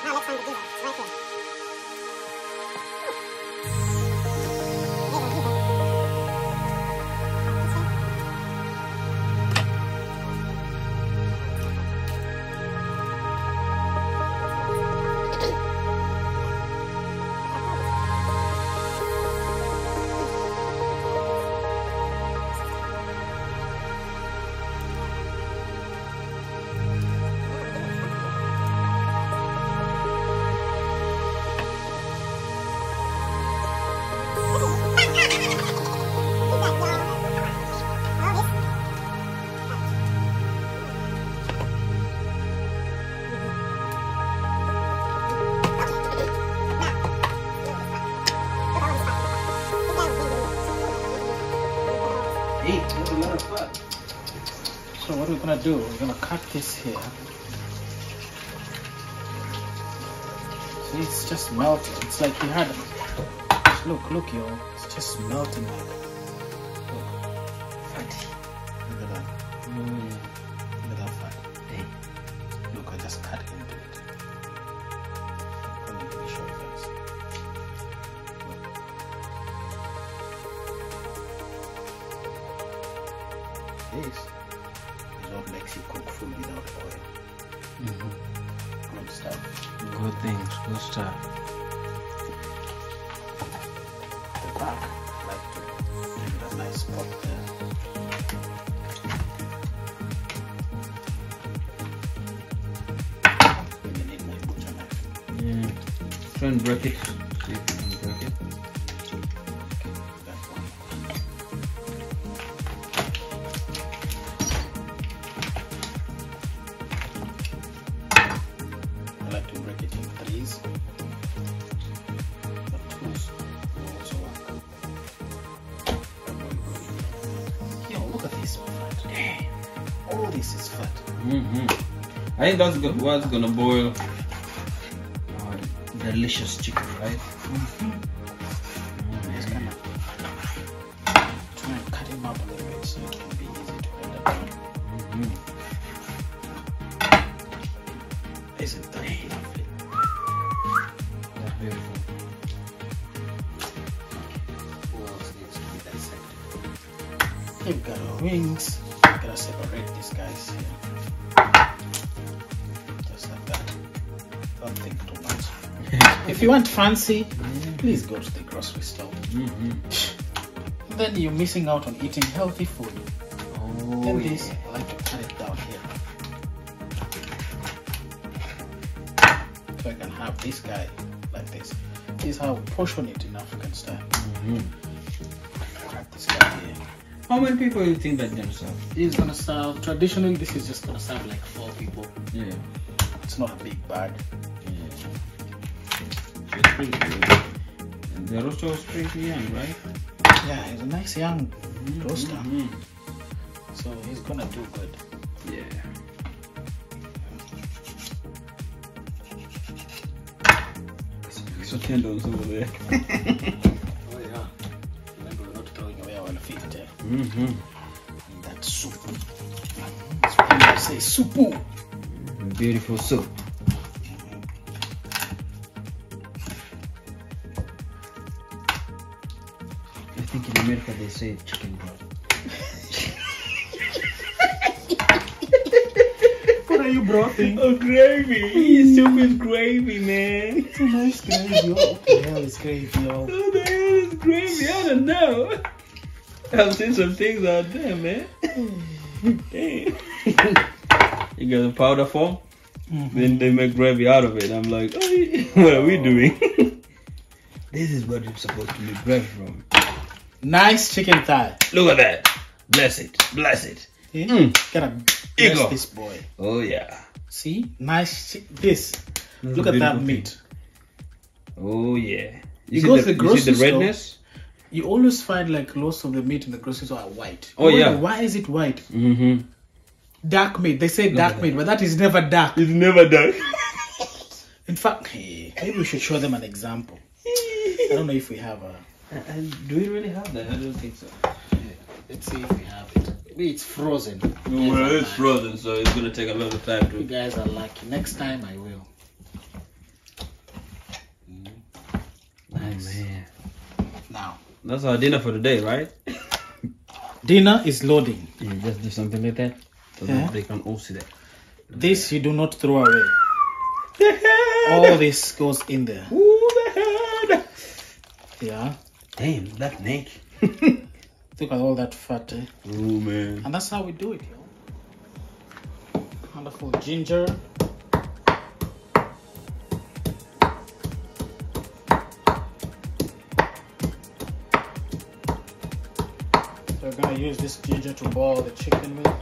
Now let's find the giver. It's right here. So what we're gonna do, we're gonna cut this here. See, it's just melting. It's like you had, look, yo, it's just melting like, look, fatty. Look at that. Look at that fat. Hey, look, I just cut into it. Let me show you guys. Look. This is what makes you cook food without oil. Good stuff. Good things, good stuff. The back, I like to give it a nice spot there. Maybe need my butcher knife. Yeah. Try and break it. See if you can break it. That one. I like to break it in threes. But twos will also work. Yo, look at this fat. Damn. All this is fat. I think that's what's gonna boil our delicious chicken, right? Just kind of try and cut him up a little bit so it can be easy to render down. Isn't that lovely? That's beautiful. Who else needs to be dissected? You've got our wings. You've got to separate these guys here. Just like that. Don't think too much. If you want fancy, please go to the grocery store. Then you're missing out on eating healthy food. Oh, Then this, I like to cut it down here. So I can have this guy like this. This is how we portion it in African style. Cut this guy here. How many people do you think that can serve? This is gonna serve, traditionally this is just gonna serve like 4 people. Yeah. It's not a big bag. So it's pretty good. And the roaster was pretty young, right? Yeah, he's a nice young roaster. So he's gonna do good. Yeah. So tendons over there. Oh yeah. Remember, we're not throwing away our feet. In that soup. That's what you say, soup. Beautiful soup. think in America they say chicken broth. What are you brothing? Oh, gravy. Stupid gravy, man. It's a nice gravy. What the hell is gravy, yo? What the hell is gravy? I don't know. I've seen some things out there, man. Damn. You got the powder form, then they make gravy out of it. I'm like, oh, what are we doing? This is what it's supposed to be gravy from. Nice chicken thigh. Look at that. Bless it. Bless it. Gotta Ego. bless this boy. Oh, yeah. See? Nice this. That's Look a at that beautiful meat. Oh, yeah. You go to the you grocery see the store, redness? You always find like most of the meat in the grocery store are white. Oh, yeah. Why is it white? Mm-hmm. Dark meat. They say dark meat, but that is never dark. It's never done. In fact, hey, maybe we should show them an example. I don't know if we have a... Do we really have that? I don't think so. Let's see if we have it. Maybe it's frozen. Well, it's frozen, so it's gonna take a lot of time You to. guys are lucky. Next time I will. Nice. Oh, man. Now, That's our dinner for the day, right? dinner is loading. Yeah, just do something like that so Yeah. that they can all see that. This you do not throw away. All this goes in there. Ooh, the head! Yeah. Damn, that neck. Look at all that fat. Oh, man. And that's how we do it, yo. Wonderful ginger. So we're gonna use this ginger to boil the chicken with.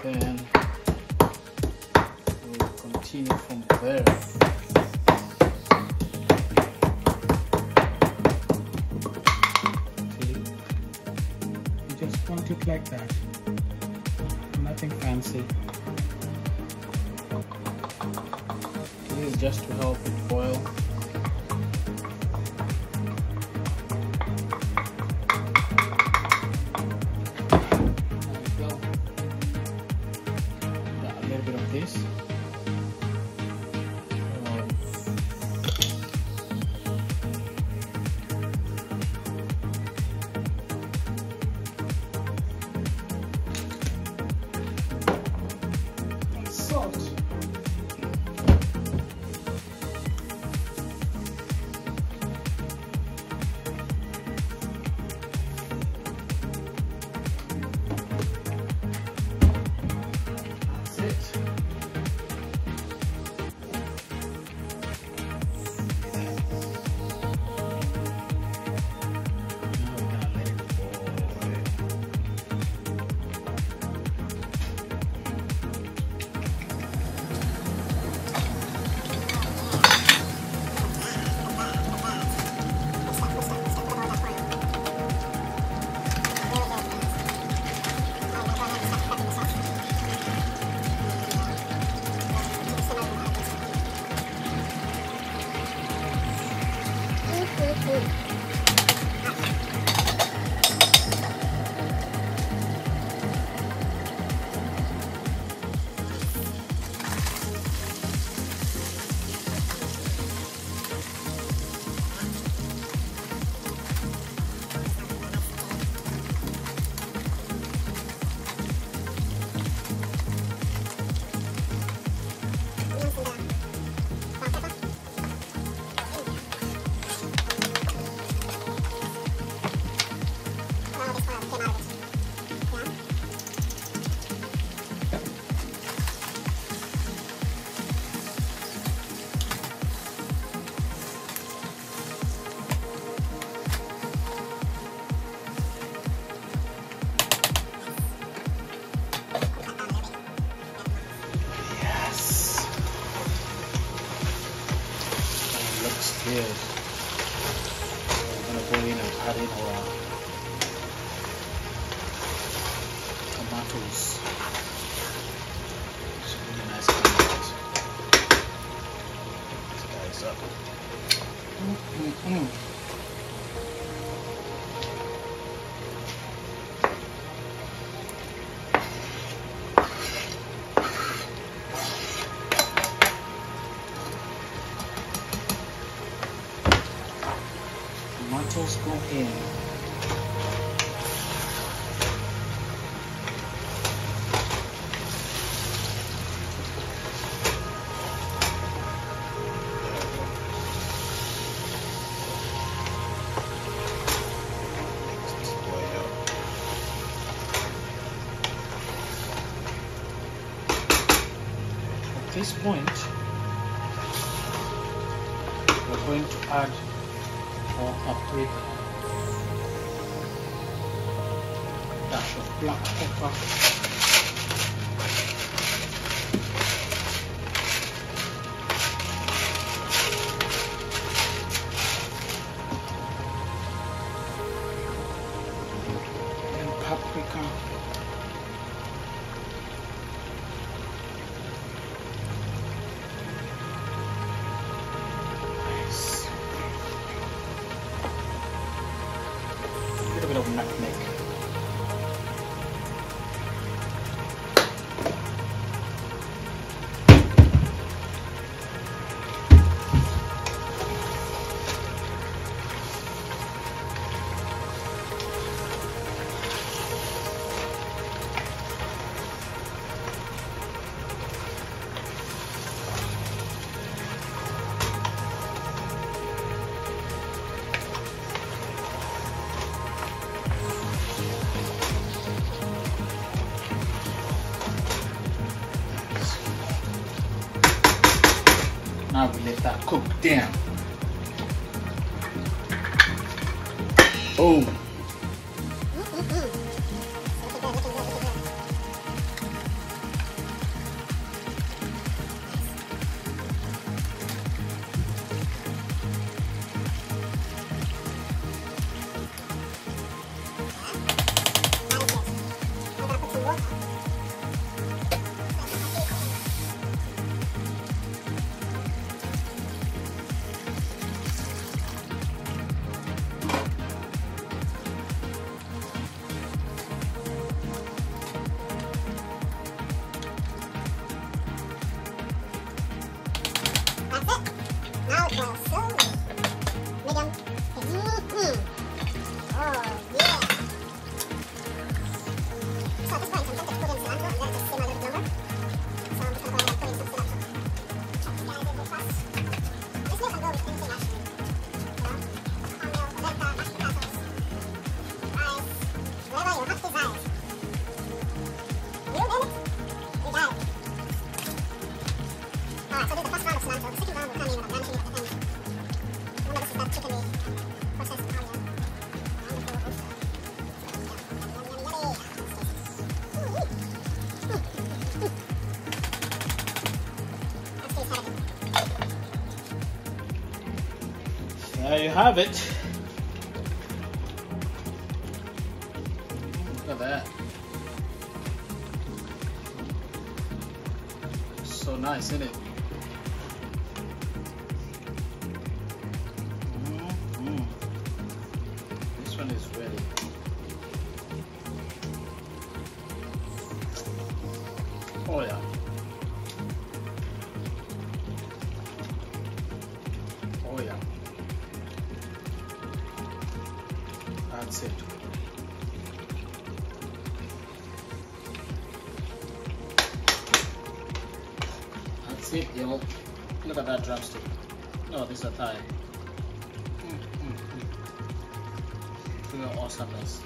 Then we'll continue from there. Just want it like that. Nothing fancy. This is just to help it boil. There we go. Got a little bit of this. Salt. That's it. Now we're gonna let it boil. Looks good. We're gonna go in and add in our tomatoes. Some really nice tomatoes. These guys up. Tomatoes go in. At this point, we're going to add our paprika, dash of black pepper, and paprika. A little bit of nutmeg. Now we let that cook down. Oh. Now it boils slowly. Medium. Oh, yeah. So at this point, I'm tempted to put in cilantro and let it just simmer a little bit longer. So I'm just going to go ahead and put in some cilantro. Chop this guy a little bit fast. This milk can go with anything, actually. You know, corn milk, polenta, mashed potatoes, rice, whatever your heart desires. You name it, we got it. Alright, so this is the first round of cilantro. The second round will come in with a garnishing at the end. Remember, this is that chickeny processed onion. Wonderful oyster. Yummy, yummy, yummy. Let's taste that again. There you have it. Look at that. So nice, isn't it? This one is ready. Oh yeah. Oh yeah. That's it. That's it, yo. Look at that drumstick. No, this is a thigh. Pure awesomeness.